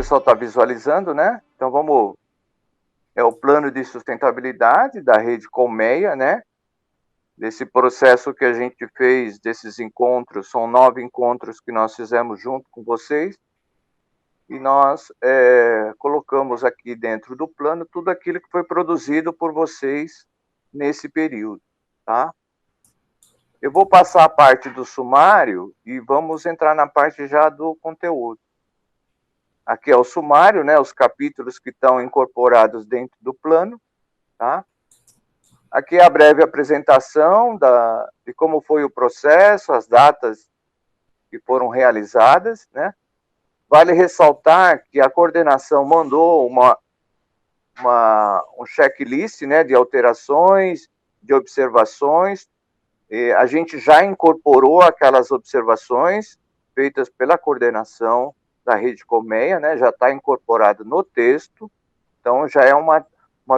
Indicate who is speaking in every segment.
Speaker 1: pessoal está visualizando, né? Então vamos... É o plano de sustentabilidade da rede Colmeia, né? Desse processo que a gente fez, desses encontros, são 9 encontros que nós fizemos junto com vocês, e nós colocamos aqui dentro do plano tudo aquilo que foi produzido por vocês nesse período, tá? Eu vou passar a parte do sumário e vamos entrar na parte já do conteúdo. Aqui é o sumário, né, os capítulos que estão incorporados dentro do plano, tá? Aqui é a breve apresentação de como foi o processo, as datas que foram realizadas, né? Vale ressaltar que a coordenação mandou um checklist, né, de alterações, de observações. A gente já incorporou aquelas observações feitas pela coordenação da Rede Colmeia, né, já está incorporado no texto, então já é uma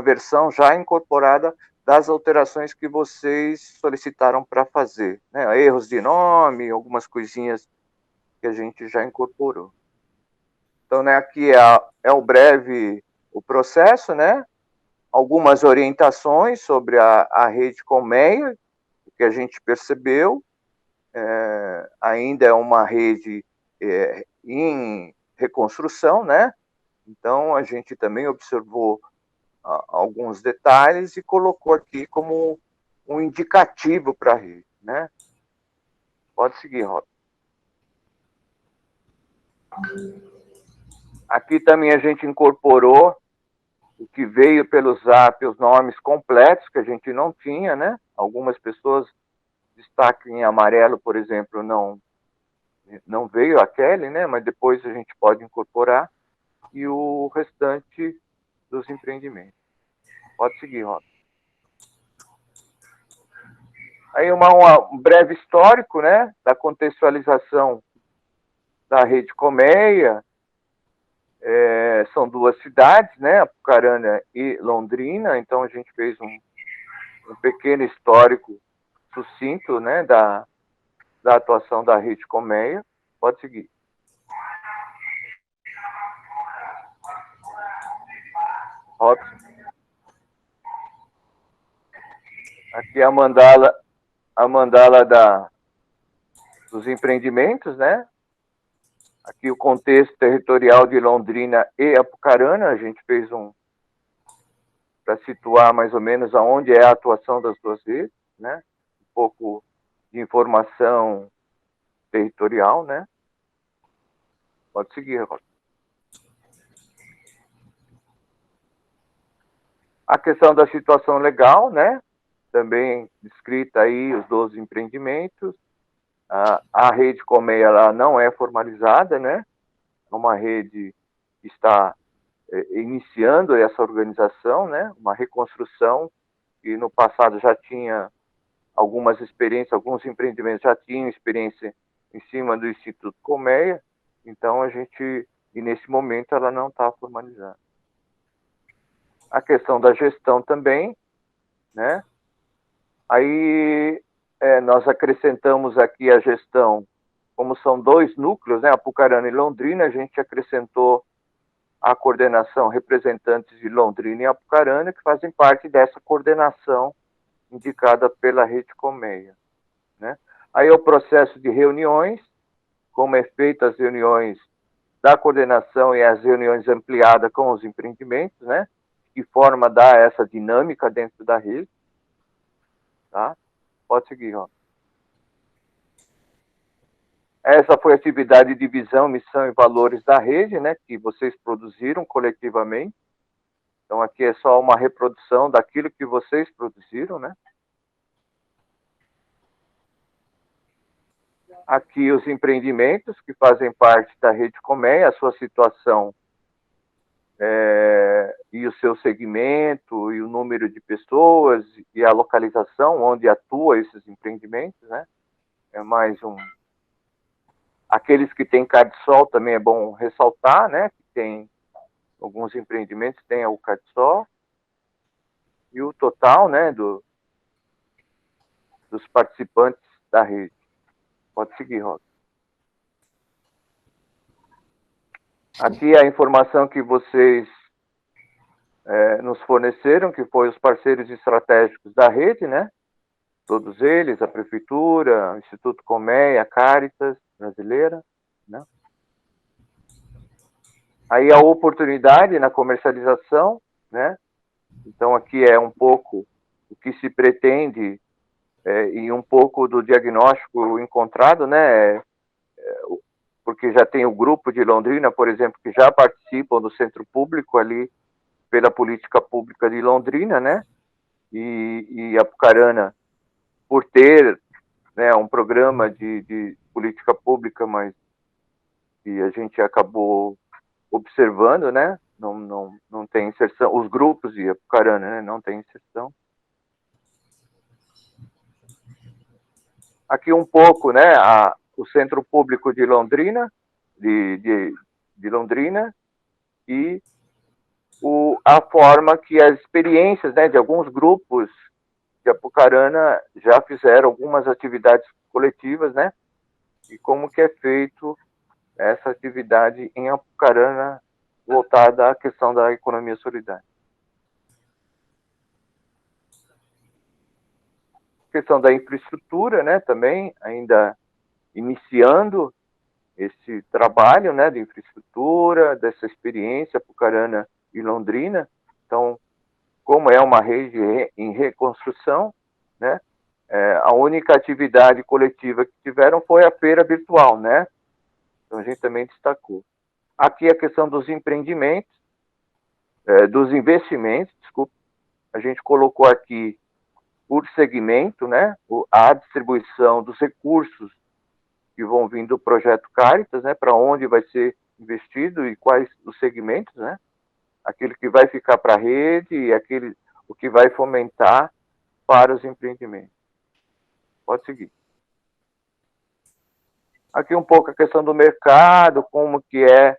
Speaker 1: versão já incorporada das alterações que vocês solicitaram para fazer, né, erros de nome, algumas coisinhas que a gente já incorporou. Então, né, aqui é o processo, né, algumas orientações sobre a Rede Colmeia, o que a gente percebeu, ainda é uma rede em reconstrução, né? Então, a gente também observou alguns detalhes e colocou aqui como um indicativo para a rede, né? Pode seguir, Rob. Aqui também a gente incorporou o que veio pelo Zap, os nomes completos, que a gente não tinha, né? Algumas pessoas, destaque em amarelo, por exemplo, não veio a Kelly, né? Mas depois a gente pode incorporar, e o restante dos empreendimentos. Pode seguir, Rob. Aí um breve histórico, né, da contextualização da Rede Colmeia. São 2 cidades, né, Apucarana e Londrina, então a gente fez um pequeno histórico sucinto, né, da atuação da Rede Colmeia. Pode seguir. Robson. Aqui é a mandala dos empreendimentos, né? Aqui o contexto territorial de Londrina e Apucarana, a gente fez para situar mais ou menos aonde é a atuação das 2 redes, né? Um pouco de informação territorial, né? Pode seguir, Roberto. A questão da situação legal, né? Também descrita aí os 12 empreendimentos. A Rede Colmeia, ela não é formalizada, né? É uma rede que está iniciando essa organização, né? Uma reconstrução que no passado já tinha algumas experiências, alguns empreendimentos já tinham experiência em cima do Instituto Colmeia, então e nesse momento ela não está formalizada. A questão da gestão também, né? Aí nós acrescentamos aqui a gestão, como são 2 núcleos, né? Apucarana e Londrina, a gente acrescentou a coordenação representantes de Londrina e Apucarana, que fazem parte dessa coordenação indicada pela Rede Colmeia, né? Aí o processo de reuniões, como é feita as reuniões da coordenação e as reuniões ampliadas com os empreendimentos, né? Que forma dá essa dinâmica dentro da rede, tá? Pode seguir, ó. Essa foi a atividade de visão, missão e valores da rede, né? Que vocês produziram coletivamente. Então aqui é só uma reprodução daquilo que vocês produziram, né? Aqui os empreendimentos que fazem parte da Rede Colmeia, a sua situação e o seu segmento, e o número de pessoas, e a localização onde atua esses empreendimentos, né? É mais Aqueles que têm CAD-SOL também é bom ressaltar, né? Que tem alguns empreendimentos que têm o CAD-SOL. E o total, né, dos participantes da rede. Pode seguir, Rosa. Aqui a informação que vocês nos forneceram, que foi os parceiros estratégicos da rede, né? Todos eles, a Prefeitura, o Instituto Colmeia, a Caritas brasileira, né? Aí a oportunidade na comercialização, né? Então aqui é um pouco o que se pretende e um pouco do diagnóstico encontrado, né? Porque já tem o grupo de Londrina, por exemplo, que já participam do centro público ali pela política pública de Londrina, né? E Apucarana, por ter, né, um programa de política pública, mas que a gente acabou observando, né? Não tem inserção. Os grupos de Apucarana, né? Não tem inserção. Aqui um pouco, né? O Centro Público de Londrina, de Londrina, e a forma que as experiências, né, de alguns grupos de Apucarana já fizeram algumas atividades coletivas, né? E como que é feito essa atividade em Apucarana voltada à questão da economia solidária. Questão da infraestrutura, né, também, ainda iniciando esse trabalho, né, de infraestrutura, dessa experiência Apucarana e Londrina. Então, como é uma rede em reconstrução, né, a única atividade coletiva que tiveram foi a feira virtual, né? Então a gente também destacou. Aqui a questão dos empreendimentos, dos investimentos, desculpa, a gente colocou aqui por segmento, né, a distribuição dos recursos que vão vir do projeto Caritas, né, para onde vai ser investido e quais os segmentos, né? Aquele que vai ficar para a rede e o que vai fomentar para os empreendimentos. Pode seguir. Aqui um pouco a questão do mercado, como que é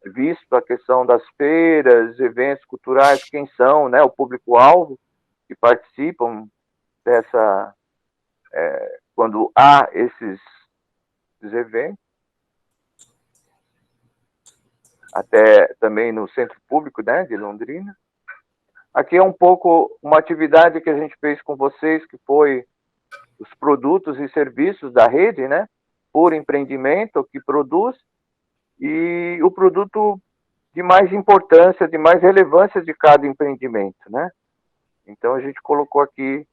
Speaker 1: visto a questão das feiras, eventos culturais, quem são, né, o público-alvo que participam dessa, quando há esses eventos. Até também no centro público, né, de Londrina. Aqui é um pouco uma atividade que a gente fez com vocês, que foi os produtos e serviços da rede, né, por empreendimento que produz, e o produto de mais importância, de mais relevância de cada empreendimento, né? Então a gente colocou aqui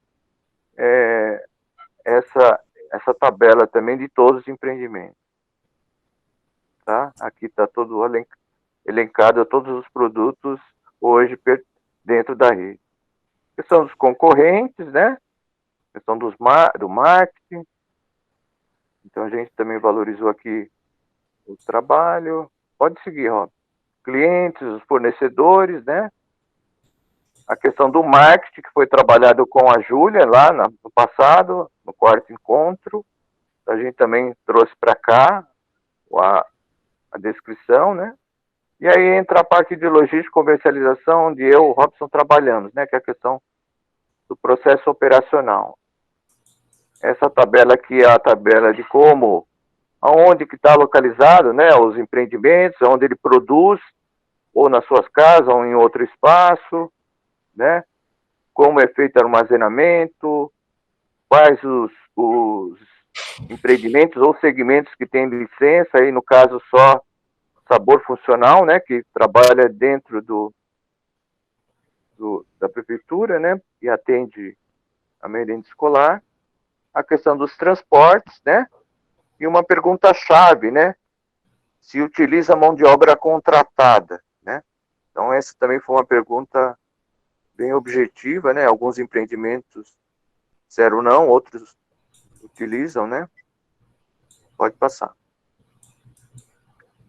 Speaker 1: essa tabela também de todos os empreendimentos, tá? Aqui está todo elencado todos os produtos hoje dentro da rede. Questão dos concorrentes, né? Questão do marketing. Então a gente também valorizou aqui o trabalho. Pode seguir, Rob. Clientes, os fornecedores, né? A questão do marketing, que foi trabalhado com a Júlia lá no passado, no quarto encontro. A gente também trouxe para cá a descrição, né? E aí entra a parte de logística e comercialização, onde eu e o Robson trabalhamos, né? Que é a questão do processo operacional. Essa tabela aqui é a tabela de como, aonde que está localizado, né? Os empreendimentos, onde ele produz, ou nas suas casas, ou em outro espaço, né? Como é feito o armazenamento, quais os empreendimentos ou segmentos que têm licença, aí no caso só Sabor Funcional, né, que trabalha dentro da prefeitura, né, e atende a merenda escolar. A questão dos transportes, né, e uma pergunta-chave, né, se utiliza mão de obra contratada, né. Então essa também foi uma pergunta bem objetiva, né, alguns empreendimentos disseram não, outros utilizam, né. Pode passar.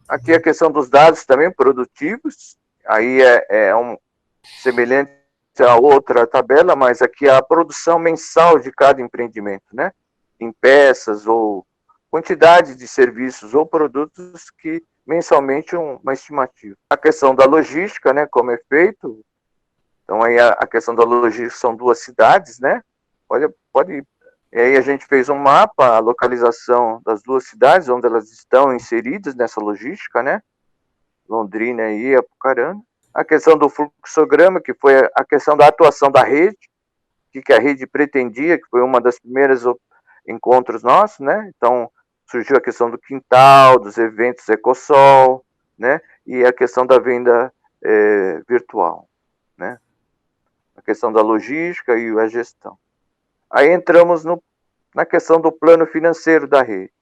Speaker 1: Aqui a questão dos dados também produtivos, aí é semelhante a outra tabela, mas aqui a produção mensal de cada empreendimento, né? Em peças ou quantidade de serviços ou produtos que mensalmente uma estimativa. A questão da logística, né? Como é feito. Então aí a questão da logística são 2 cidades, né? Pode. E aí a gente fez um mapa, a localização das 2 cidades, onde elas estão inseridas nessa logística, né? Londrina e Apucarana. A questão do fluxograma, que foi a questão da atuação da rede, que a rede pretendia, que foi uma das primeiras encontros nossos, né? Então, surgiu a questão do quintal, dos eventos Ecosol, né? E a questão da venda virtual, né? A questão da logística e a gestão. Aí entramos na questão do plano financeiro da rede.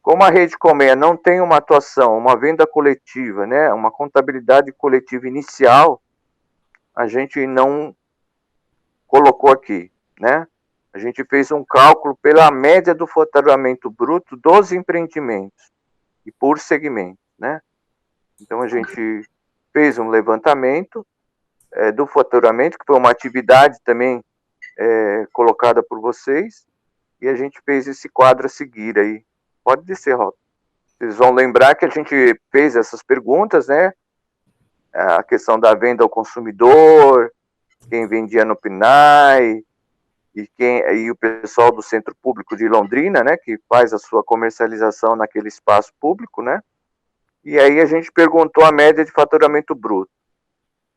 Speaker 1: Como a Rede Colmeia não tem uma atuação, uma venda coletiva, né? Uma contabilidade coletiva inicial, a gente não colocou aqui, né? A gente fez um cálculo pela média do faturamento bruto dos empreendimentos e por segmento, né? Então a gente fez um levantamento do faturamento, que foi uma atividade também colocada por vocês, e a gente fez esse quadro a seguir aí. Pode descer, Rob. Vocês vão lembrar que a gente fez essas perguntas, né? A questão da venda ao consumidor, quem vendia no PNAE, e o pessoal do Centro Público de Londrina, né, que faz a sua comercialização naquele espaço público, né? E aí a gente perguntou a média de faturamento bruto.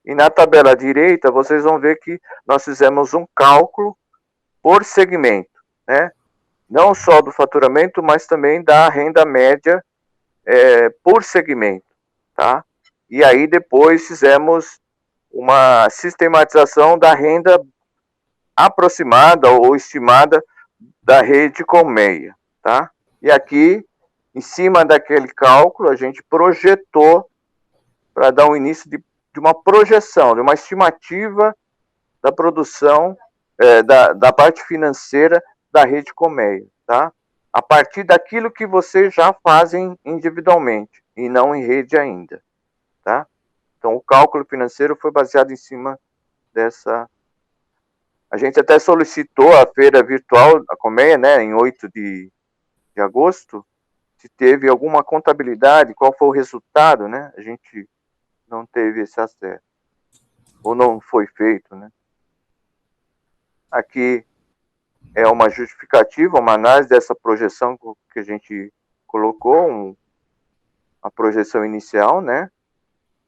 Speaker 1: E na tabela direita, vocês vão ver que nós fizemos um cálculo por segmento, né? Não só do faturamento, mas também da renda média por segmento, tá? E aí depois fizemos uma sistematização da renda aproximada ou estimada da Rede Colmeia, tá? E aqui, em cima daquele cálculo, a gente projetou para dar um início de uma projeção, de uma estimativa da produção, da parte financeira da Rede Colmeia, tá? A partir daquilo que vocês já fazem individualmente e não em rede ainda, tá? Então, o cálculo financeiro foi baseado em cima dessa. A gente até solicitou a feira virtual, a Colmeia, né, em 8 de agosto, se teve alguma contabilidade, qual foi o resultado, né? A gente não teve esse acesso. Ou não foi feito, né? Aqui é uma justificativa, uma análise dessa projeção que a gente colocou, a projeção inicial, né?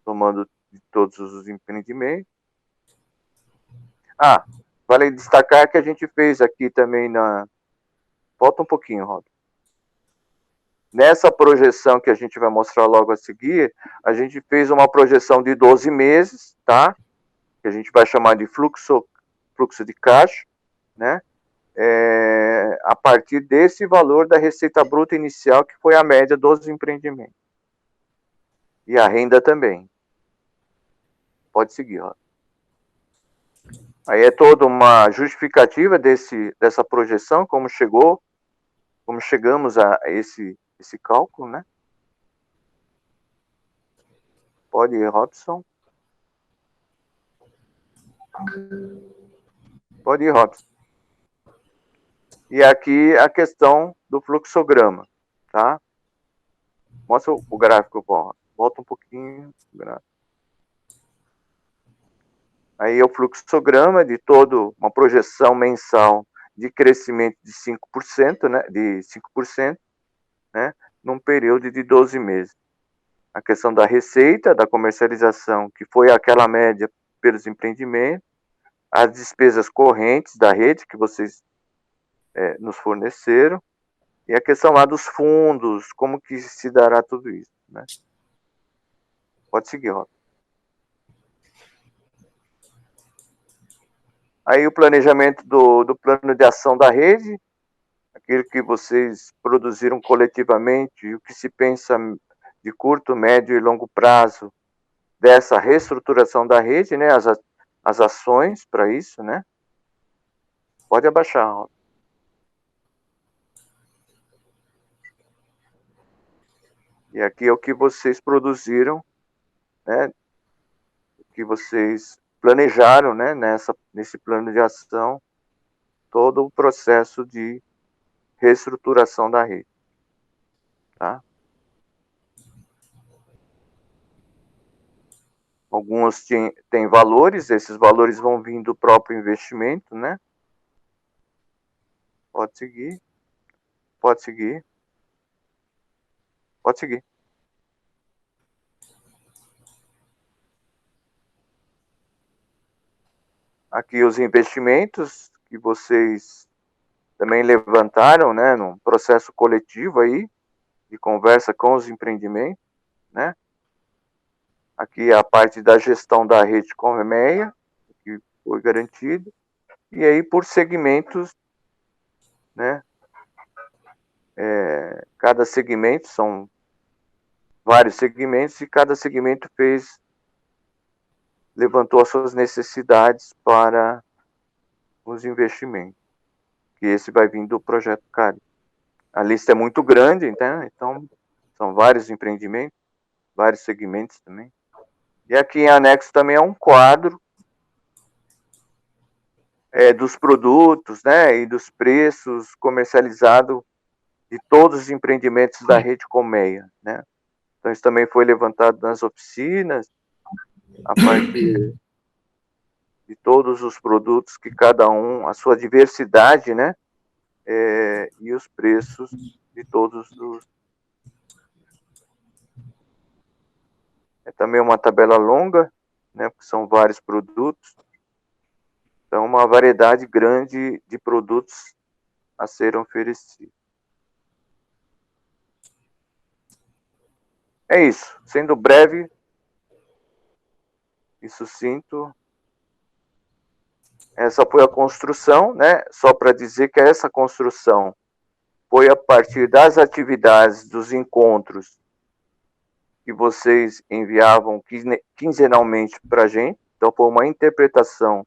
Speaker 1: Tomando de todos os empreendimentos. Vale destacar que a gente fez aqui também Volta um pouquinho, Rob. Nessa projeção que a gente vai mostrar logo a seguir, a gente fez uma projeção de 12 meses, tá? Que a gente vai chamar de fluxo de caixa, né? A partir desse valor da receita bruta inicial, que foi a média dos empreendimentos. E a renda também. Pode seguir, ó. Aí é toda uma justificativa dessa projeção, como chegamos a esse cálculo, né? Pode ir, Robson. Pode ir, Robson. E aqui a questão do fluxograma, tá? Mostra o gráfico, volta um pouquinho. Aí é o fluxograma de toda uma projeção mensal de crescimento de 5%, né? De 5%, né? Num período de 12 meses. A questão da receita, da comercialização, que foi aquela média pelos empreendimentos, as despesas correntes da rede que vocês nos forneceram, e a questão lá dos fundos, como que se dará tudo isso, né? Pode seguir, Rob. Aí o planejamento do plano de ação da rede, aquilo que vocês produziram coletivamente, e o que se pensa de curto, médio e longo prazo dessa reestruturação da rede, né? As ações para isso, né? Pode abaixar, Rob. E aqui é o que vocês produziram, né? O que vocês planejaram, né? Nesse plano de ação, todo o processo de reestruturação da rede, tá? Alguns têm valores, esses valores vão vir do próprio investimento, né? Pode seguir. Pode seguir. Pode seguir. aqui os investimentos que vocês também levantaram, né, num processo coletivo aí, de conversa com os empreendimentos, né? Aqui a parte da gestão da rede Colmeia, que foi garantido, e aí por segmentos, né? Cada segmento, são vários segmentos, e cada segmento levantou as suas necessidades para os investimentos, que esse vai vir do projeto CARI. A lista é muito grande, então são vários empreendimentos, vários segmentos também. E aqui em anexo também é um quadro dos produtos, né, e dos preços comercializados de todos os empreendimentos da rede Colmeia, né. Então isso também foi levantado nas oficinas, a partir de todos os produtos que cada um, a sua diversidade, né, e os preços de todos os. É também uma tabela longa, né, porque são vários produtos, então uma variedade grande de produtos a serem oferecidos. É isso, sendo breve e sucinto, essa foi a construção, né? Só para dizer que essa construção foi a partir das atividades dos encontros que vocês enviavam quinzenalmente para a gente. Então, foi uma interpretação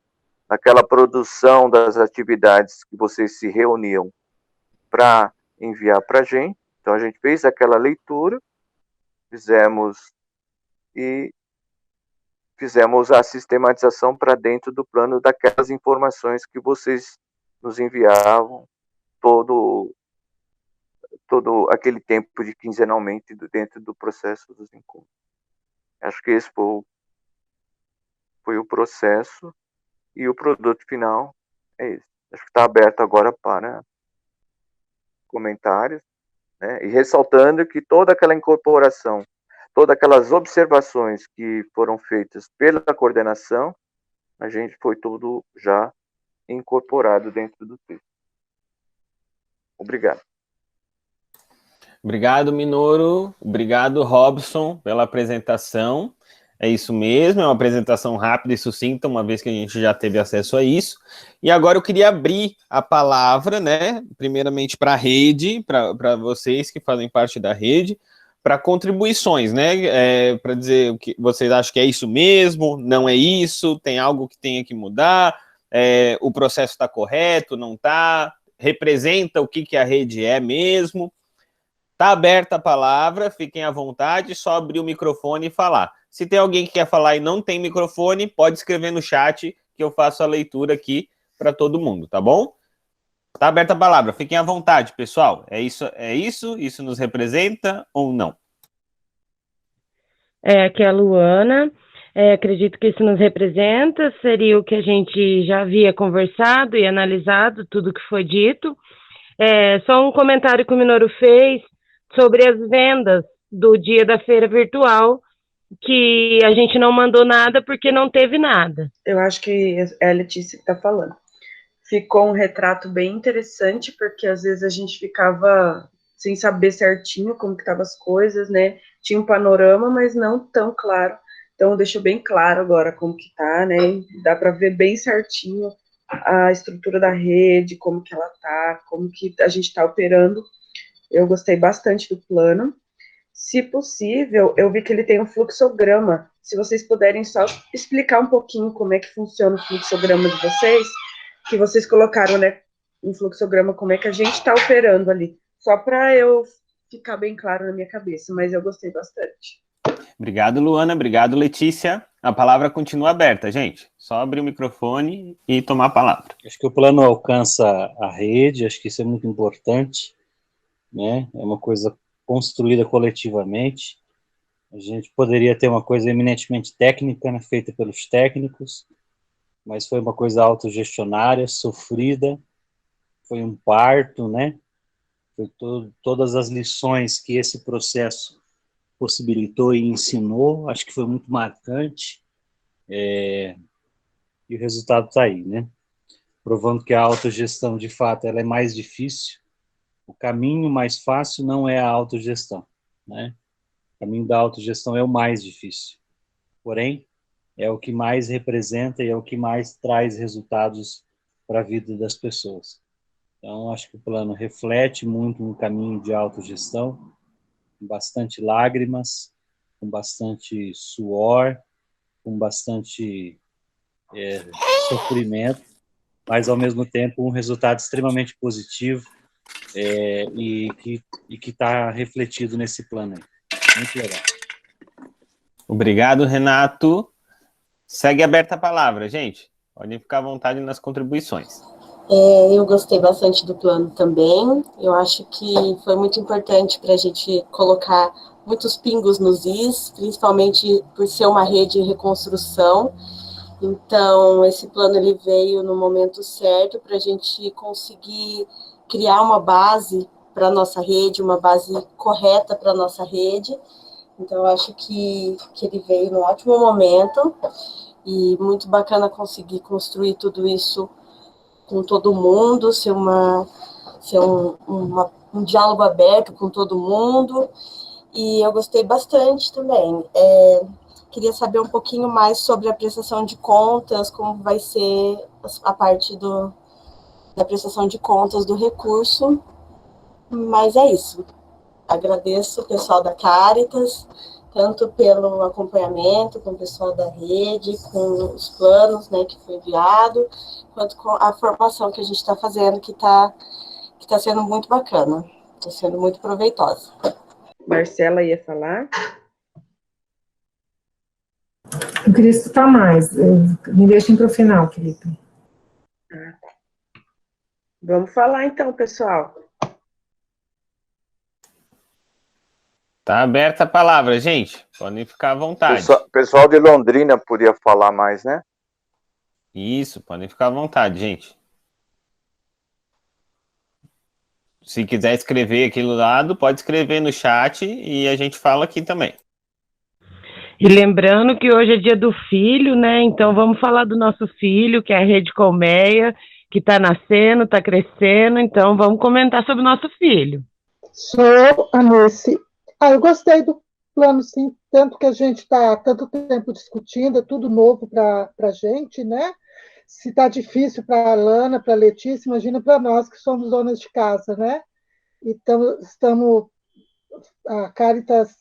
Speaker 1: daquela produção das atividades que vocês se reuniam para enviar para a gente. Então, a gente fez aquela leitura, fizemos a sistematização para dentro do plano daquelas informações que vocês nos enviavam todo aquele tempo de quinzenalmente dentro do processo dos encontros. Acho que esse foi o processo, e o produto final é esse. Acho que está aberto agora para comentários, né? E ressaltando que toda aquela incorporação, todas aquelas observações que foram feitas pela coordenação, a gente foi tudo já incorporado dentro do texto. Obrigado.
Speaker 2: Obrigado, Minoru. Obrigado, Robson, pela apresentação. É isso mesmo, é uma apresentação rápida e sucinta, uma vez que a gente já teve acesso a isso. E agora eu queria abrir a palavra, né, primeiramente para a rede, para vocês que fazem parte da rede, para contribuições, né, para dizer o que vocês acham que é isso mesmo, não é isso, tem algo que tenha que mudar, o processo está correto, não está, representa o que a rede é mesmo. Está aberta a palavra, fiquem à vontade, só abrir o microfone e falar. Se tem alguém que quer falar e não tem microfone, pode escrever no chat que eu faço a leitura aqui para todo mundo, tá bom? Está aberta a palavra, fiquem à vontade, pessoal. Isso nos representa ou não?
Speaker 3: Aqui é a Luana. Acredito que isso nos representa, seria o que a gente já havia conversado e analisado, tudo que foi dito. Só um comentário que o Minoru fez sobre as vendas do dia da feira virtual, que a gente não mandou nada porque não teve nada.
Speaker 4: Eu acho que é a Letícia que está falando. Ficou um retrato bem interessante, porque às vezes a gente ficava sem saber certinho como que estavam as coisas, né? Tinha um panorama, mas não tão claro. Então deixou bem claro agora como que tá, né? Dá para ver bem certinho a estrutura da rede, como que ela tá, como que a gente está operando. Eu gostei bastante do plano. Se possível, eu vi que ele tem um fluxograma. Se vocês puderem só explicar um pouquinho como é que funciona o fluxograma de vocês, que vocês colocaram, né, um fluxograma, como é que a gente está operando ali. Só para eu ficar bem claro na minha cabeça, mas eu gostei bastante.
Speaker 2: Obrigado, Luana. Obrigado, Letícia. A palavra continua aberta, gente. Só abrir o microfone e tomar a palavra.
Speaker 5: Acho que o plano alcança a rede, acho que isso é muito importante, né? É uma coisa construída coletivamente. A gente poderia ter uma coisa eminentemente técnica, né, feita pelos técnicos, mas foi uma coisa autogestionária, sofrida, foi um parto, né? Foi todas as lições que esse processo possibilitou e ensinou, acho que foi muito marcante. e o resultado está aí, né? Provando que a autogestão, de fato, ela é mais difícil. O caminho mais fácil não é a autogestão, né? O caminho da autogestão é o mais difícil. Porém, é o que mais representa e é o que mais traz resultados para a vida das pessoas. Então, acho que o plano reflete muito um caminho de autogestão, com bastante lágrimas, com bastante suor, com bastante sofrimento, mas, ao mesmo tempo, um resultado extremamente positivo e que está refletido nesse plano aí. Muito legal.
Speaker 2: Obrigado, Renato. Segue aberta a palavra, gente. Podem ficar à vontade nas contribuições.
Speaker 6: Eu gostei bastante do plano também. Eu acho que foi muito importante para a gente colocar muitos pingos nos is, principalmente por ser uma rede em reconstrução. Então, esse plano ele veio no momento certo para a gente conseguir criar uma base para a nossa rede, uma base correta para a nossa rede. Então, eu acho que ele veio num ótimo momento e muito bacana conseguir construir tudo isso com todo mundo, ser um diálogo aberto com todo mundo. E eu gostei bastante também. Queria saber um pouquinho mais sobre a prestação de contas, como vai ser a parte da prestação de contas do recurso. Mas é isso. Agradeço o pessoal da Caritas, tanto pelo acompanhamento com o pessoal da rede, com os planos, né, que foi enviado, quanto com a formação que a gente está fazendo, que tá sendo muito bacana, está sendo muito proveitosa.
Speaker 4: Marcela ia falar.
Speaker 7: Eu queria escutar mais. Me deixem para o final, Felipe.
Speaker 4: Vamos falar então, pessoal.
Speaker 2: Tá aberta a palavra, gente. Podem ficar à vontade.
Speaker 1: Pessoal de Londrina podia falar mais, né?
Speaker 2: Isso, podem ficar à vontade, gente. Se quiser escrever aqui do lado, pode escrever no chat e a gente fala aqui também.
Speaker 3: E lembrando que hoje é dia do filho, né? Então vamos falar do nosso filho, que é a Rede Colmeia, que está nascendo, está crescendo. Então vamos comentar sobre o nosso filho.
Speaker 8: Sou a Nesse. Eu gostei do plano, sim, tanto que a gente está tanto tempo discutindo, é tudo novo para a gente, né? Se está difícil para a Alana, para a Letícia, imagina para nós que somos donas de casa, né? Então, a Caritas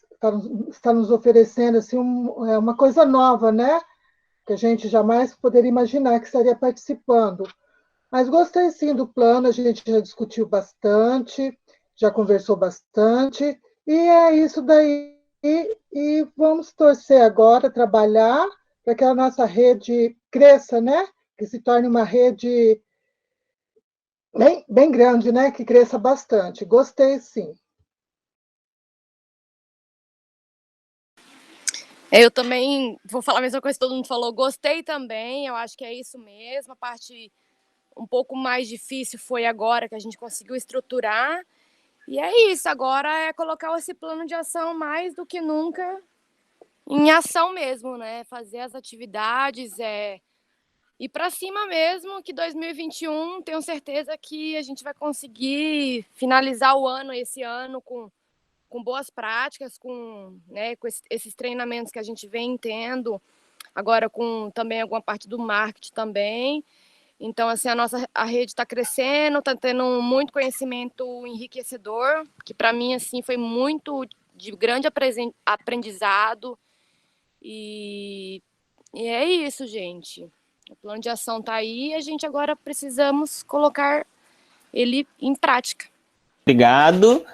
Speaker 8: está nos oferecendo assim, uma coisa nova, né? Que a gente jamais poderia imaginar que estaria participando. Mas gostei, sim, do plano, a gente já discutiu bastante, já conversou bastante, e é isso daí. E vamos torcer agora, trabalhar para que a nossa rede cresça, né? Que se torne uma rede bem grande, né? Que cresça bastante. Gostei, sim.
Speaker 9: Eu também vou falar a mesma coisa que todo mundo falou. Gostei também, eu acho que é isso mesmo. A parte um pouco mais difícil foi agora que a gente conseguiu estruturar. E é isso, agora é colocar esse plano de ação mais do que nunca em ação mesmo, né? Fazer as atividades, ir para cima mesmo, que 2021 tenho certeza que a gente vai conseguir finalizar o ano, esse ano, com boas práticas, com esses treinamentos que a gente vem tendo, agora com também alguma parte do marketing também. Então, assim, a rede está crescendo, está tendo muito conhecimento enriquecedor, que para mim, assim, foi muito de grande aprendizado. E é isso, gente. O plano de ação está aí e a gente agora precisamos colocar ele em prática.
Speaker 2: Obrigado.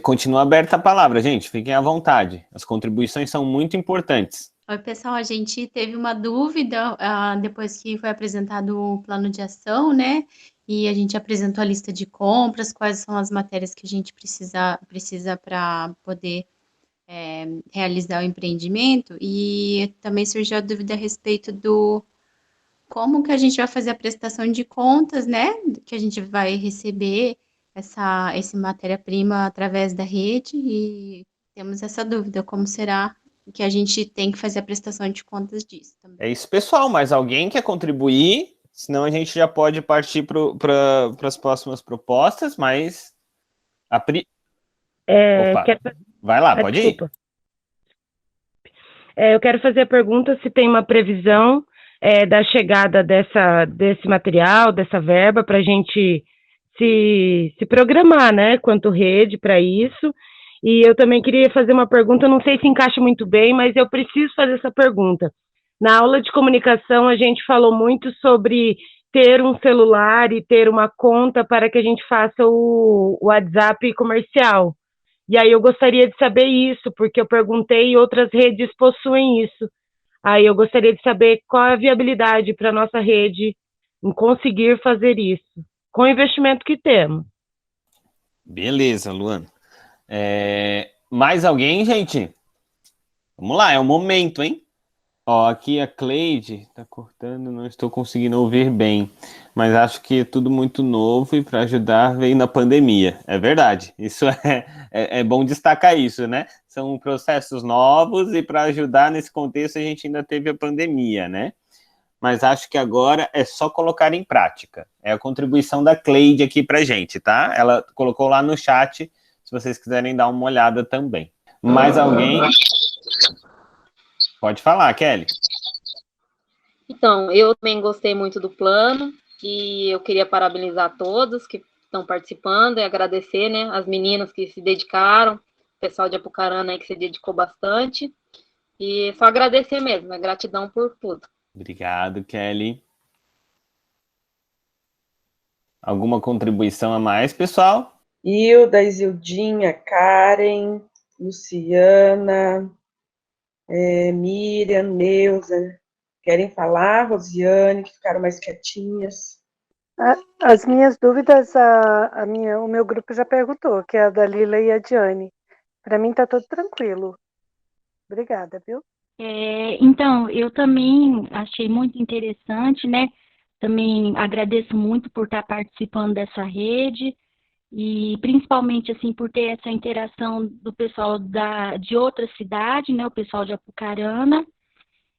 Speaker 2: Continua aberta a palavra, gente. Fiquem à vontade. As contribuições são muito importantes.
Speaker 10: Oi, pessoal, a gente teve uma dúvida depois que foi apresentado o plano de ação, né? E a gente apresentou a lista de compras, quais são as matérias que a gente precisa para poder realizar o empreendimento. E também surgiu a dúvida a respeito do como que a gente vai fazer a prestação de contas, né? Que a gente vai receber essa matéria-prima através da rede e temos essa dúvida, como será que a gente tem que fazer a prestação de contas disso também.
Speaker 2: É isso, pessoal. Mas alguém quer contribuir? Senão a gente já pode partir para as próximas propostas, mas... Opa, vai lá, pode ir.
Speaker 3: Eu quero fazer a pergunta se tem uma previsão da chegada desse material, dessa verba, para a gente se programar, né, quanto rede para isso. E eu também queria fazer uma pergunta, não sei se encaixa muito bem, mas eu preciso fazer essa pergunta. Na aula de comunicação, a gente falou muito sobre ter um celular e ter uma conta para que a gente faça o WhatsApp comercial. E aí eu gostaria de saber isso, porque eu perguntei e outras redes possuem isso. Aí eu gostaria de saber qual é a viabilidade para a nossa rede em conseguir fazer isso, com o investimento que temos.
Speaker 2: Beleza, Luana. Mais alguém, gente? Vamos lá, é o momento, hein? Ó, aqui a Cleide tá cortando, não estou conseguindo ouvir bem, mas acho que é tudo muito novo e para ajudar veio na pandemia. É verdade, isso é bom destacar isso, né? São processos novos e para ajudar nesse contexto a gente ainda teve a pandemia, né? Mas acho que agora é só colocar em prática. É a contribuição da Cleide aqui pra gente, tá? Ela colocou lá no chat, se vocês quiserem dar uma olhada também. Mais alguém? Pode falar, Kelly.
Speaker 11: Então, eu também gostei muito do plano e eu queria parabenizar todos que estão participando e agradecer, né, as meninas que se dedicaram, o pessoal de Apucarana aí que se dedicou bastante, e só agradecer mesmo, né, gratidão por tudo.
Speaker 2: Obrigado, Kelly. Alguma contribuição a mais, pessoal?
Speaker 4: Hilda, Isildinha, Karen, Luciana, Miriam, Neuza, querem falar? Rosiane, que ficaram mais quietinhas.
Speaker 12: As minhas dúvidas, o meu grupo já perguntou, que é a da Lila e a Diane. Para mim tá tudo tranquilo. Obrigada, viu?
Speaker 13: Então, eu também achei muito interessante, né? Também agradeço muito por estar participando dessa rede e principalmente, assim, por ter essa interação do pessoal de outra cidade, né? O pessoal de Apucarana.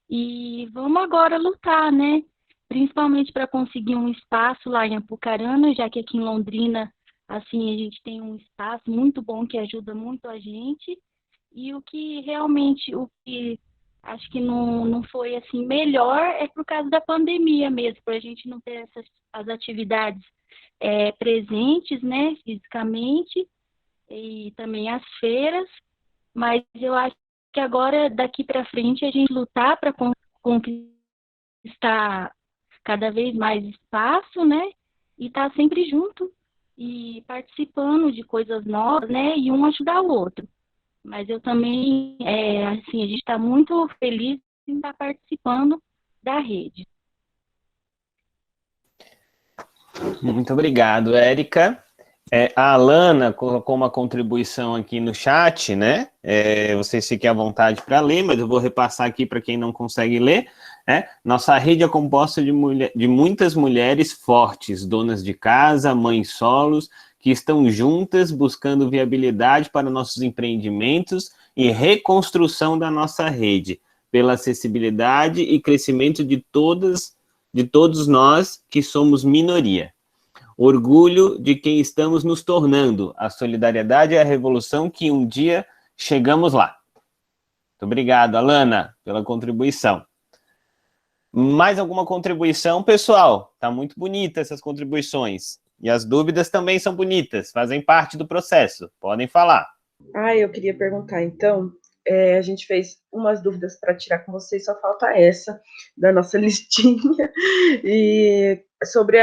Speaker 13: E vamos agora lutar, né? Principalmente para conseguir um espaço lá em Apucarana, já que aqui em Londrina, assim, a gente tem um espaço muito bom que ajuda muito a gente. E o que acho que não foi assim melhor é por causa da pandemia mesmo, para a gente não ter as atividades presentes, né, fisicamente, e também as feiras, mas eu acho que agora, daqui para frente, a gente lutar para conquistar cada vez mais espaço, né, e estar sempre junto e participando de coisas novas, né, e um ajudar o outro. Mas eu também, assim, a gente está muito feliz em estar participando da rede.
Speaker 2: Muito obrigado, Érica. A Alana colocou uma contribuição aqui no chat, né? Vocês fiquem à vontade para ler, mas eu vou repassar aqui para quem não consegue ler. Nossa rede é composta de muitas mulheres fortes, donas de casa, mães solos, que estão juntas buscando viabilidade para nossos empreendimentos e reconstrução da nossa rede, pela acessibilidade e crescimento de todos nós que somos minoria. Orgulho de quem estamos nos tornando. A solidariedade é a revolução que um dia chegamos lá. Muito obrigado, Alana, pela contribuição. Mais alguma contribuição, pessoal? Tá muito bonita essas contribuições. E as dúvidas também são bonitas, fazem parte do processo. Podem falar.
Speaker 4: Eu queria perguntar, então, a gente fez umas dúvidas para tirar com vocês, só falta essa da nossa listinha, e sobre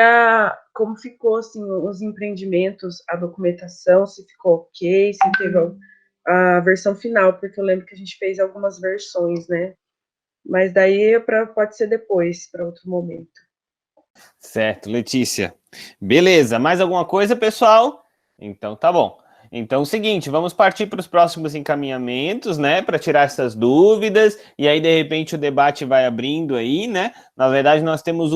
Speaker 4: como ficou, assim, os empreendimentos, a documentação, se ficou ok, se teve a versão final, porque eu lembro que a gente fez algumas versões, né? Mas daí pode ser depois, para outro momento.
Speaker 2: Certo, Letícia. Beleza, mais alguma coisa, pessoal? Então tá bom. Então é o seguinte, vamos partir para os próximos encaminhamentos, né, para tirar essas dúvidas, e aí de repente o debate vai abrindo aí, né? Na verdade nós temos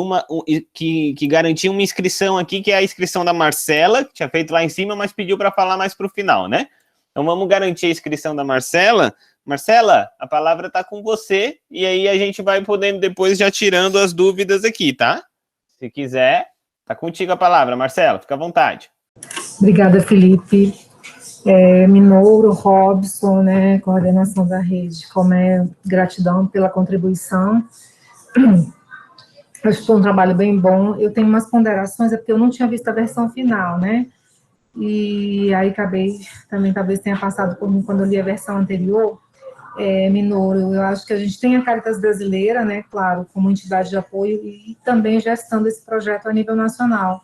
Speaker 2: que garantir uma inscrição aqui, que é a inscrição da Marcela, que tinha feito lá em cima, mas pediu para falar mais para o final, né? Então vamos garantir a inscrição da Marcela Marcela, a palavra está com você, e aí a gente vai podendo depois já tirando as dúvidas aqui, tá? Se quiser, tá contigo a palavra, Marcela, fica à vontade.
Speaker 7: Obrigada, Felipe. Minouro, Robson, né, coordenação da rede, gratidão pela contribuição. Acho que foi um trabalho bem bom. Eu tenho umas ponderações, é porque eu não tinha visto a versão final, né? E aí acabei, também talvez tenha passado por mim quando eu li a versão anterior. Minouro, eu acho que a gente tem a Caritas Brasileira, né, claro, como entidade de apoio e também gestando esse projeto a nível nacional.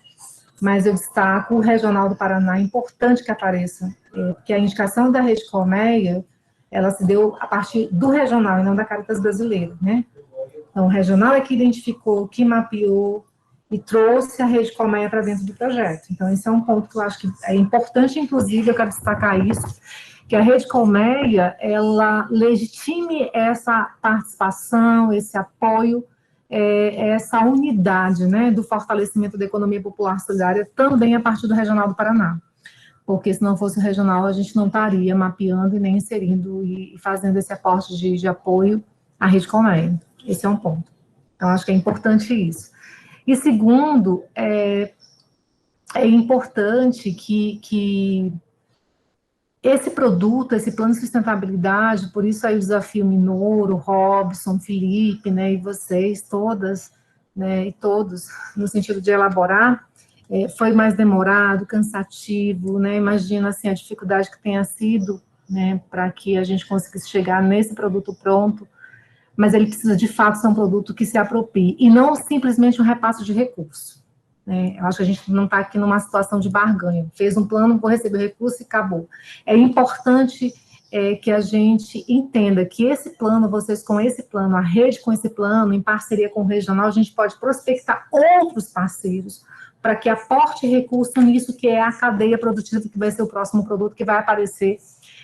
Speaker 7: Mas eu destaco o Regional do Paraná, é importante que apareça, porque a indicação da Rede Colmeia, ela se deu a partir do regional e não da Caritas Brasileira, né? Então, o regional é que identificou, que mapeou e trouxe a Rede Colmeia para dentro do projeto. Então, esse é um ponto que eu acho que é importante, inclusive, eu quero destacar isso, que a Rede Colmeia, ela legitime essa participação, esse apoio, essa unidade, né, do fortalecimento da economia popular solidária também a partir do Regional do Paraná. Porque se não fosse o regional, a gente não estaria mapeando e nem inserindo e fazendo esse aporte de apoio à Rede Colmeia. Esse é um ponto. Então, acho que é importante isso. E segundo, é importante que esse produto, esse plano de sustentabilidade, por isso aí o desafio Minouro, Robson, Felipe, né, e vocês todas, né, e todos, no sentido de elaborar, foi mais demorado, cansativo, né, imagina assim a dificuldade que tenha sido, né, para que a gente conseguisse chegar nesse produto pronto, mas ele precisa de fato ser um produto que se aproprie, e não simplesmente um repasse de recurso. Eu acho que a gente não está aqui numa situação de barganha. Fez um plano, vou receber recurso e acabou. É importante que a gente entenda que esse plano, vocês com esse plano, a rede com esse plano, em parceria com o regional, a gente pode prospectar outros parceiros para que aporte recurso nisso que é a cadeia produtiva, que vai ser o próximo produto que vai aparecer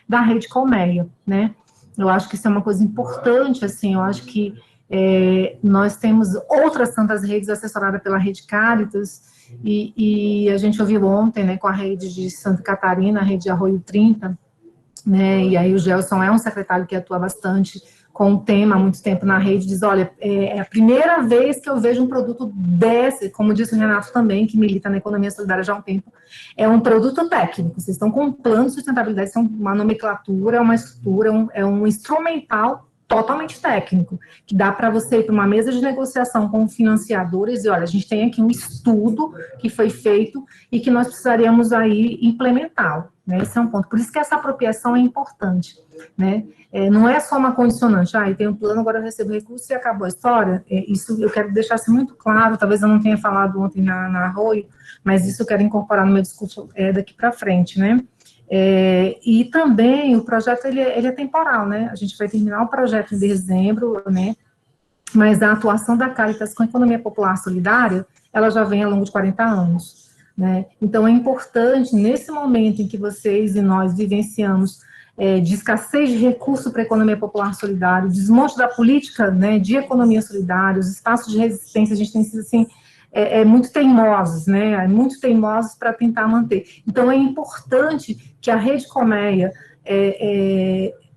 Speaker 7: da Rede Colmeia, né? Eu acho que isso é uma coisa importante, assim, eu acho que nós temos outras tantas redes assessoradas pela Rede Caritas, e a gente ouviu ontem, né, com a rede de Santa Catarina, a rede de Arroio 30, né, e aí o Gelson é um secretário que atua bastante com o tema há muito tempo na rede, diz, olha, é a primeira vez que eu vejo um produto desse, como disse o Renato também, que milita na economia solidária já há um tempo, é um produto técnico, vocês estão com um plano de sustentabilidade, isso é uma nomenclatura, é uma estrutura, é um instrumental totalmente técnico, que dá para você ir para uma mesa de negociação com financiadores e, olha, a gente tem aqui um estudo que foi feito e que nós precisaríamos aí implementá-lo, né? Esse é um ponto. Por isso que essa apropriação é importante, né? Não é só uma condicionante, tem um plano, agora eu recebo recurso e acabou a história. Isso eu quero deixar assim, muito claro, talvez eu não tenha falado ontem na Arroio, mas isso eu quero incorporar no meu discurso daqui para frente, né? E também o projeto ele é temporal, né? A gente vai terminar o projeto em dezembro, né? Mas a atuação da Caritas com a economia popular solidária, ela já vem ao longo de 40 anos, né? Então é importante, nesse momento em que vocês e nós vivenciamos de escassez de recurso para a economia popular solidária, desmonte da política, né, de economia solidária, os espaços de resistência, a gente tem sido assim, muito teimosos, né, muito teimosos para tentar manter. Então, é importante que a Rede Colmeia,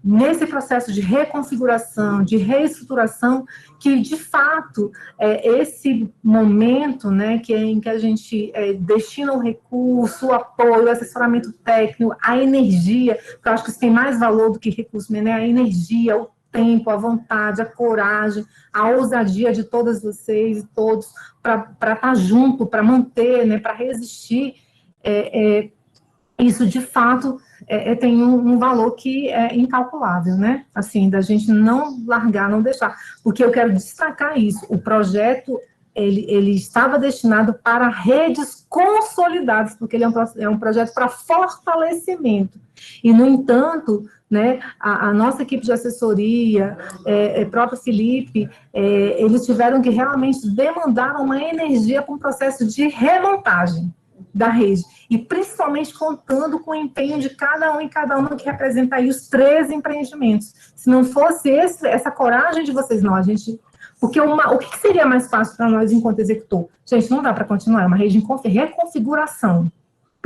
Speaker 7: nesse processo de reconfiguração, de reestruturação, que, de fato, esse momento, né, em que a gente destina o recurso, o apoio, o assessoramento técnico, a energia, porque eu acho que isso tem mais valor do que recurso, né, a energia, o tempo, a vontade, a coragem, a ousadia de todas vocês e todos para estar junto, para manter, né, para resistir, isso de fato tem um valor que é incalculável, né? Assim, da gente não largar, não deixar, porque eu quero destacar isso. O projeto ele estava destinado para redes consolidadas, porque ele é um projeto para fortalecimento. E, no entanto, né, a nossa equipe de assessoria, próprio Felipe, eles tiveram que realmente demandar uma energia para um processo de remontagem da rede, e principalmente contando com o empenho de cada um e cada uma que representa aí os 13 empreendimentos. Se não fosse essa coragem de vocês, não, a gente... Porque o que seria mais fácil para nós enquanto executor? Gente, não dá para continuar, é uma rede de reconfiguração.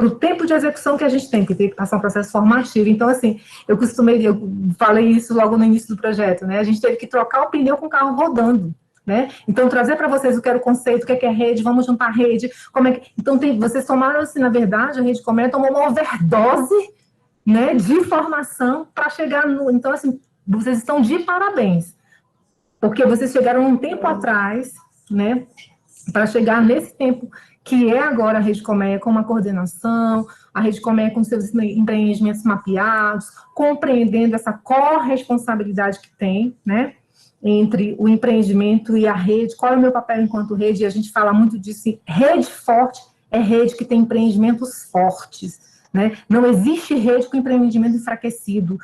Speaker 7: para o tempo de execução que a gente tem que passar um processo formativo. Então, assim, eu falei isso logo no início do projeto, né? A gente teve que trocar o pneu com o carro rodando, né? Então, trazer para vocês o que era o conceito, o que é rede, vamos juntar rede, como é que... Então, vocês tomaram, assim, na verdade, a Rede Colmeia tomou uma overdose, né, de formação para chegar no... Então, assim, vocês estão de parabéns, porque vocês chegaram um tempo atrás, né, para chegar nesse tempo que é agora a Rede Colmeia com uma coordenação, a Rede Colmeia com seus empreendimentos mapeados, compreendendo essa corresponsabilidade que tem, né, entre o empreendimento e a rede, qual é o meu papel enquanto rede, e a gente fala muito disso, rede forte é rede que tem empreendimentos fortes, né, não existe rede com empreendimento enfraquecido,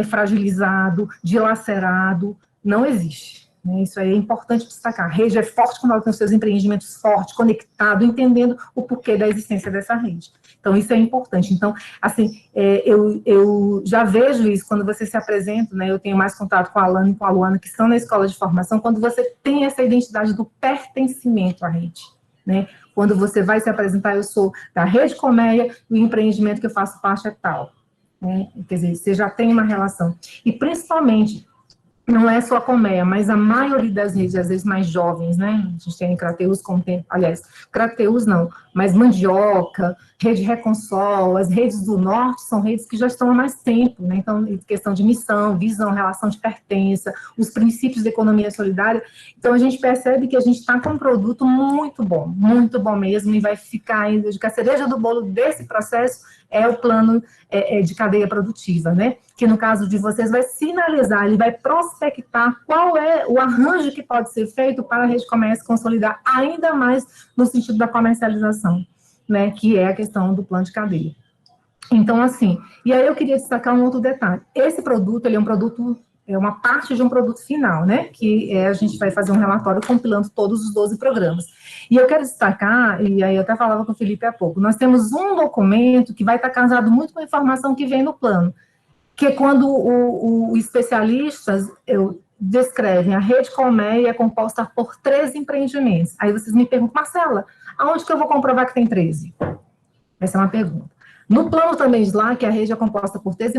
Speaker 7: fragilizado, dilacerado, não existe. Isso aí é importante destacar. A rede é forte quando ela tem os seus empreendimentos fortes, conectado, entendendo o porquê da existência dessa rede. Então, isso é importante. Então, assim, eu já vejo isso quando você se apresenta, né? Eu tenho mais contato com a Alana e com a Luana, que estão na escola de formação, quando você tem essa identidade do pertencimento à rede, né? Quando você vai se apresentar, eu sou da Rede Colmeia, e o empreendimento que eu faço parte é tal, né? Quer dizer, você já tem uma relação. E, principalmente, não é só a Colmeia, mas a maioria das redes, às vezes mais jovens, né? A gente tem Crateus como tem, aliás, Crateus não, mas Mandioca, Rede Reconsol, as redes do Norte são redes que já estão há mais tempo, né? Então, questão de missão, visão, relação de pertença, os princípios da economia solidária. Então, a gente percebe que a gente está com um produto muito bom mesmo, e vai ficar ainda, de que a cereja do bolo desse processo é o plano de cadeia produtiva, né? Que no caso de vocês vai sinalizar, ele vai prospectar qual é o arranjo que pode ser feito para a Rede Colmeia se consolidar ainda mais no sentido da comercialização, né? Que é a questão do plano de cadeia. Então, assim, e aí eu queria destacar um outro detalhe. Esse produto, ele é um produto, é uma parte de um produto final, né? Que a gente vai fazer um relatório compilando todos os 12 programas. E eu quero destacar, e aí eu até falava com o Felipe há pouco, nós temos um documento que vai estar casado muito com a informação que vem no plano, que é quando os especialistas descrevem a Rede Colmeia é composta por 13 empreendimentos. Aí vocês me perguntam, Marcela, aonde que eu vou comprovar que tem 13? Essa é uma pergunta. No plano também diz lá que a rede é composta por 13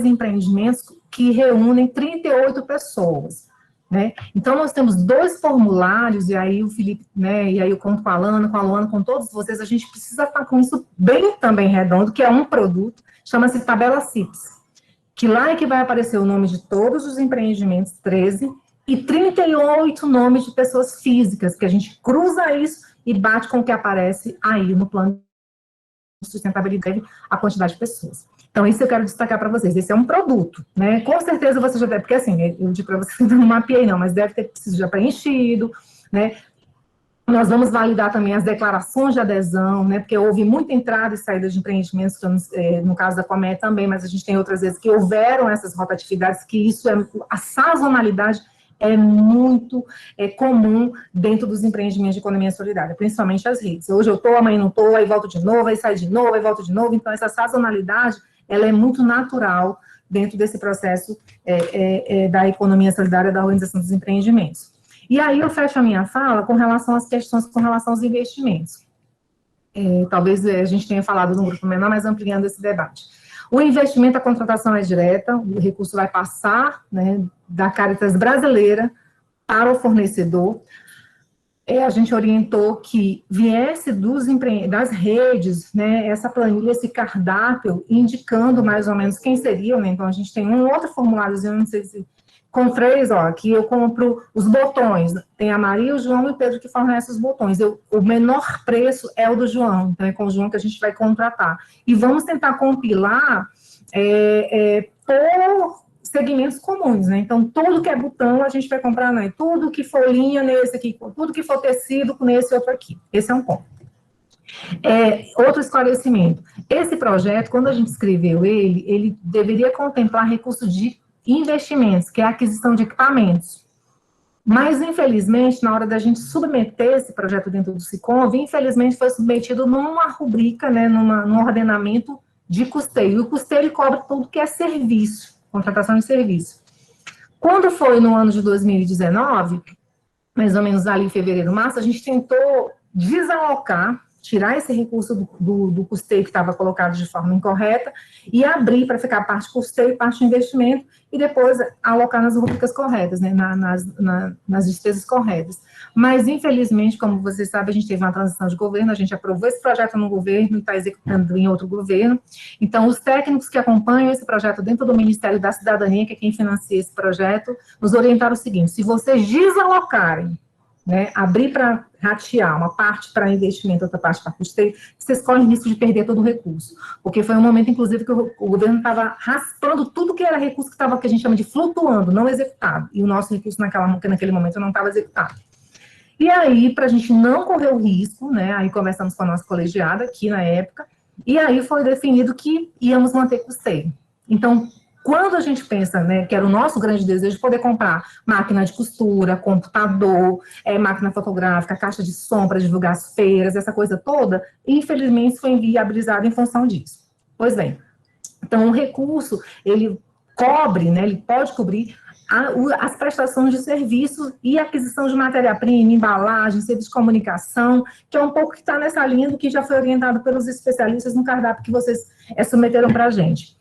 Speaker 7: empreendimentos que reúnem 38 pessoas, né? Então, nós temos 2 formulários, e aí o Felipe, né, e aí eu conto com a Alana, com todos vocês, a gente precisa estar com isso bem também redondo, que é um produto, chama-se Tabela CIPS, que lá é que vai aparecer o nome de todos os empreendimentos, 13, e 38 nomes de pessoas físicas, que a gente cruza isso e bate com o que aparece aí no plano de sustentabilidade, a quantidade de pessoas. Então, isso eu quero destacar para vocês. Esse é um produto, né? Com certeza você já deve, porque assim, eu digo para vocês que não mapeei não, mas deve ter sido já preenchido, né? Nós vamos validar também as declarações de adesão, né? Porque houve muita entrada e saída de empreendimentos, no caso da Colmeia também, mas a gente tem outras vezes que houveram essas rotatividades, que isso a sazonalidade é muito comum dentro dos empreendimentos de economia solidária, principalmente as redes. Hoje eu estou, amanhã não estou, aí volto de novo, aí sai de novo, aí volto de novo. Então, essa sazonalidade, ela é muito natural dentro desse processo da economia solidária, da organização dos empreendimentos. E aí eu fecho a minha fala com relação às questões, com relação aos investimentos. Talvez a gente tenha falado no grupo menor, mas ampliando esse debate. O investimento, a contratação é direta, o recurso vai passar, né, da Caritas brasileira para o fornecedor. A gente orientou que viesse das redes, né, essa planilha, esse cardápio, indicando mais ou menos quem seriam, né? Então, a gente tem um outro formuláriozinho, não sei se... Com 3, ó, aqui eu compro os botões, tem a Maria, o João e o Pedro que fornecem os botões. O menor preço é o do João, então é com o João que a gente vai contratar. E vamos tentar compilar por segmentos comuns, né? Então, tudo que é botão a gente vai comprar, né? Tudo que for linha nesse aqui, tudo que for tecido nesse outro aqui. Esse é um ponto. Outro esclarecimento. Esse projeto, quando a gente escreveu ele deveria contemplar recursos de investimentos, que é a aquisição de equipamentos. Mas, infelizmente, na hora da gente submeter esse projeto dentro do Siconv, infelizmente foi submetido numa rubrica, né, num ordenamento de custeio. E o custeio ele cobre tudo que é serviço, contratação de serviço. Quando foi no ano de 2019, mais ou menos ali em fevereiro, março, a gente tentou desalocar tirar esse recurso do custeio que estava colocado de forma incorreta e abrir para ficar parte custeio e parte investimento e depois alocar nas rubricas corretas, né, nas despesas corretas. Mas, infelizmente, como vocês sabem, a gente teve uma transição de governo, a gente aprovou esse projeto no governo e está executando em outro governo. Então, os técnicos que acompanham esse projeto dentro do Ministério da Cidadania, que é quem financia esse projeto, nos orientaram o seguinte: se vocês desalocarem, né, abrir para ratear uma parte para investimento, outra parte para custeio, vocês correm risco de perder todo o recurso. Porque foi um momento, inclusive, que o governo estava raspando tudo que era recurso que a gente chama de flutuando, não executado. E o nosso recurso naquele momento não estava executado. E aí, para a gente não correr o risco, né, aí começamos com a nossa colegiada aqui na época, e aí foi definido que íamos manter custeio. Então, quando a gente pensa, né, que era o nosso grande desejo de poder comprar máquina de costura, computador, máquina fotográfica, caixa de som para divulgar as feiras, essa coisa toda, infelizmente foi inviabilizado em função disso. Pois bem, então o recurso, ele cobre, né, ele pode cobrir as prestações de serviços e aquisição de matéria-prima, embalagem, serviço de comunicação, que é um pouco que está nessa linha do que já foi orientado pelos especialistas no cardápio que vocês submeteram para a gente.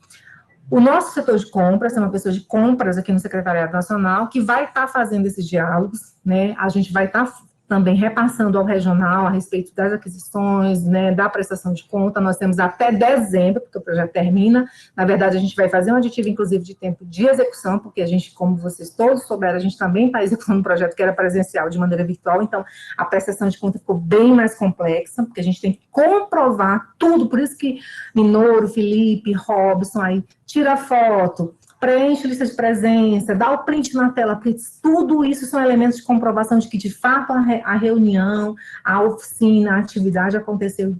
Speaker 7: O nosso setor de compras, é uma pessoa de compras aqui no Secretariado Nacional, que vai estar fazendo esses diálogos, né, a gente vai estar também repassando ao regional a respeito das aquisições, né, da prestação de conta. Nós temos até dezembro, porque o projeto termina. Na verdade, a gente vai fazer um aditivo, inclusive, de tempo de execução, porque a gente, como vocês todos souberam, a gente também está executando um projeto que era presencial de maneira virtual, então a prestação de conta ficou bem mais complexa, porque a gente tem que comprovar tudo, por isso que Minoro, Felipe, Robson, aí tira foto, preenche lista de presença, dá o print na tela, porque tudo isso são elementos de comprovação de que, de fato, a reunião, a oficina, a atividade aconteceu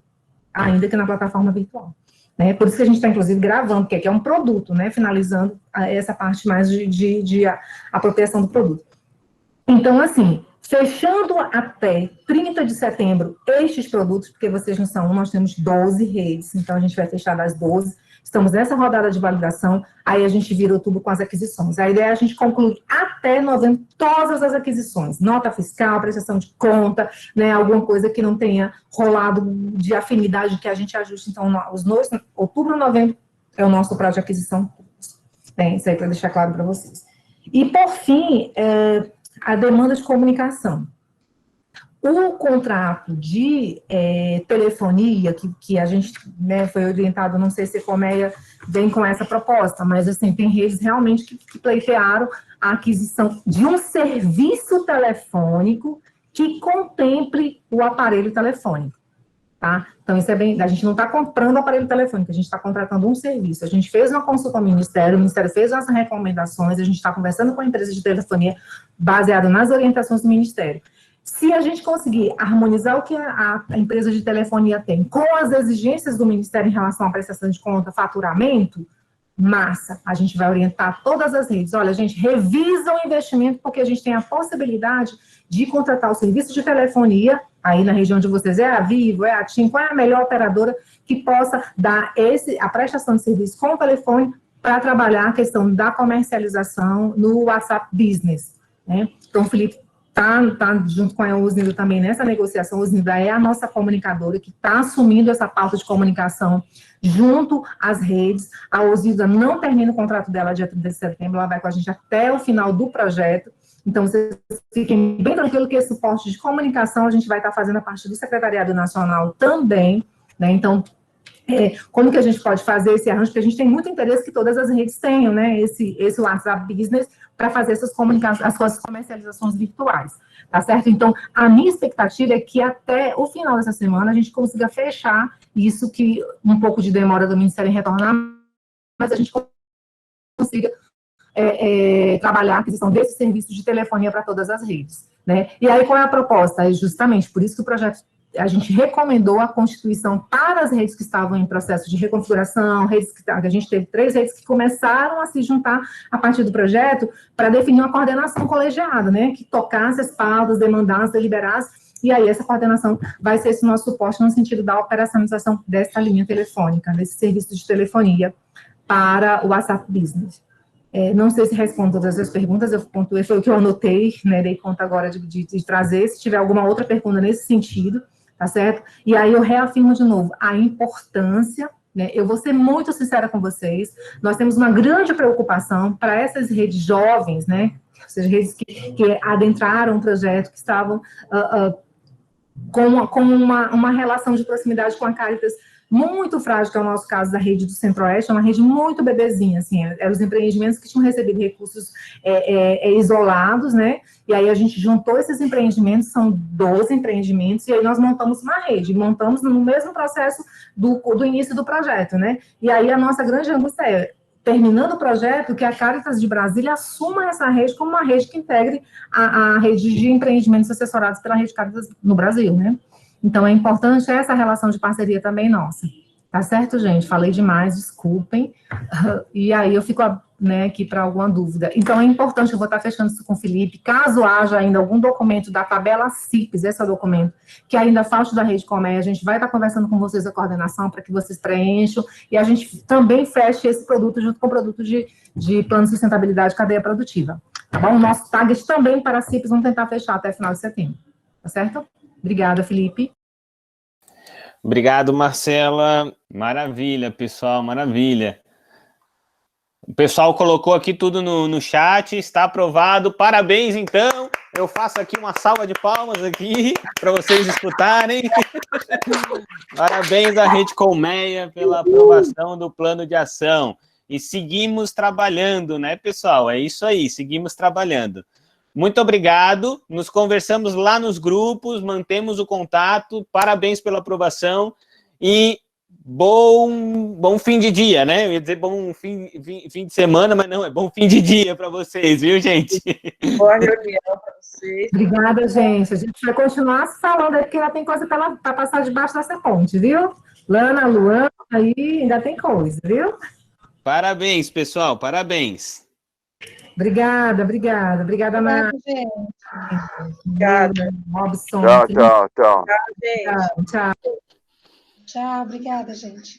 Speaker 7: ainda que na plataforma virtual. Né? Por isso que a gente está, inclusive, gravando, porque aqui é um produto, né? Finalizando essa parte mais de apropriação do produto. Então, assim, fechando até 30 de setembro estes produtos, porque vocês não são um, nós temos 12 redes, então a gente vai fechar das 12. Estamos nessa rodada de validação, aí a gente vira tudo com as aquisições. A ideia é a gente concluir até novembro todas as aquisições, nota fiscal, prestação de conta, né, alguma coisa que não tenha rolado de afinidade que a gente ajuste. Então, outubro, novembro é o nosso prazo de aquisição. Isso aí para deixar claro para vocês. E, por fim, a demanda de comunicação. O contrato de telefonia, que a gente, né, foi orientado, não sei se a Colmeia vem com essa proposta, mas assim, tem redes realmente que pleitearam a aquisição de um serviço telefônico que contemple o aparelho telefônico, tá? Então, isso é bem, a gente não está comprando o aparelho telefônico, a gente está contratando um serviço. A gente fez uma consulta ao Ministério, o Ministério fez as recomendações, a gente está conversando com a empresa de telefonia baseado nas orientações do Ministério. Se a gente conseguir harmonizar o que a empresa de telefonia tem com as exigências do Ministério em relação à prestação de conta, faturamento, massa, a gente vai orientar todas as redes. Olha, gente, revisa o investimento, porque a gente tem a possibilidade de contratar o serviço de telefonia, aí na região de vocês é a Vivo, é a TIM, qual é a melhor operadora que possa dar a prestação de serviço com o telefone para trabalhar a questão da comercialização no WhatsApp Business, né? Então, o Felipe está junto com a Usnida também nessa negociação. A Usnida é a nossa comunicadora que está assumindo essa pauta de comunicação junto às redes. A Usnida não termina o contrato dela dia 30 de setembro, ela vai com a gente até o final do projeto. Então, vocês fiquem bem tranquilos que esse suporte de comunicação a gente vai estar fazendo a partir do Secretariado Nacional também, né? Então, como que a gente pode fazer esse arranjo? Porque a gente tem muito interesse que todas as redes tenham, né, esse WhatsApp Business para fazer essas comunicações, as suas comercializações virtuais, tá certo? Então, a minha expectativa é que até o final dessa semana a gente consiga fechar isso, que um pouco de demora do Ministério em retornar, mas a gente consiga trabalhar a aquisição desse serviço de telefonia para todas as redes, né? E aí, qual é a proposta? É justamente por isso que o projeto, a gente recomendou a constituição para as redes que estavam em processo de reconfiguração, a gente teve 3 redes que começaram a se juntar a partir do projeto para definir uma coordenação colegiada, né, que tocasse as pautas, demandasse, deliberasse, e aí essa coordenação vai ser esse nosso suporte no sentido da operacionalização dessa linha telefônica, desse serviço de telefonia para o WhatsApp Business. Não sei se respondo todas as perguntas, eu pontuei, foi o que eu anotei, né, dei conta agora de trazer. Se tiver alguma outra pergunta nesse sentido, tá certo? E aí eu reafirmo de novo a importância, né? Eu vou ser muito sincera com vocês, nós temos uma grande preocupação para essas redes jovens, né? Ou seja, redes que adentraram o projeto, que estavam com uma relação de proximidade com a Caritas muito frágil, que é o nosso caso da rede do Centro-Oeste, é uma rede muito bebezinha, assim, eram os empreendimentos que tinham recebido recursos isolados, né, e aí a gente juntou esses empreendimentos, são 12 empreendimentos, e aí nós montamos uma rede, montamos no mesmo processo do início do projeto, né, e aí a nossa grande angústia é, terminando o projeto, que a Caritas de Brasília assuma essa rede como uma rede que integre a rede de empreendimentos assessorados pela rede Caritas no Brasil, né. Então, é importante essa relação de parceria também nossa. Tá certo, gente? Falei demais, desculpem. E aí eu fico, né, aqui para alguma dúvida. Então, é importante, eu vou estar fechando isso com o Felipe, caso haja ainda algum documento da tabela CIPES, esse é o documento, que ainda falte da Rede Colmeia, a gente vai estar conversando com vocês a coordenação para que vocês preencham, e a gente também feche esse produto junto com o produto de plano de sustentabilidade cadeia produtiva. Tá bom? O nosso target também para a CIPES, vamos tentar fechar até final de setembro. Tá certo? Obrigada, Felipe.
Speaker 2: Obrigado, Marcela. Maravilha, pessoal, maravilha. O pessoal colocou aqui tudo no chat, está aprovado. Parabéns, então. Eu faço aqui uma salva de palmas aqui para vocês escutarem. Parabéns à Rede Colmeia pela aprovação do plano de ação. E seguimos trabalhando, né, pessoal? É isso aí, seguimos trabalhando. Muito obrigado, nos conversamos lá nos grupos, mantemos o contato, parabéns pela aprovação e bom fim de dia, né? Eu ia dizer bom fim de semana, mas não, é bom fim de dia para vocês, viu, gente?
Speaker 4: Boa reunião para vocês.
Speaker 7: Obrigada, gente. A gente vai continuar se falando aí, porque ainda tem coisa para passar debaixo dessa ponte, viu? Lana, Luana, aí ainda tem coisa, viu?
Speaker 2: Parabéns, pessoal, parabéns.
Speaker 7: Obrigada, obrigada. Obrigada, Ana.
Speaker 4: Obrigada.
Speaker 7: Robson.
Speaker 1: Tchau.
Speaker 7: Tchau.
Speaker 12: Tchau, obrigada, gente.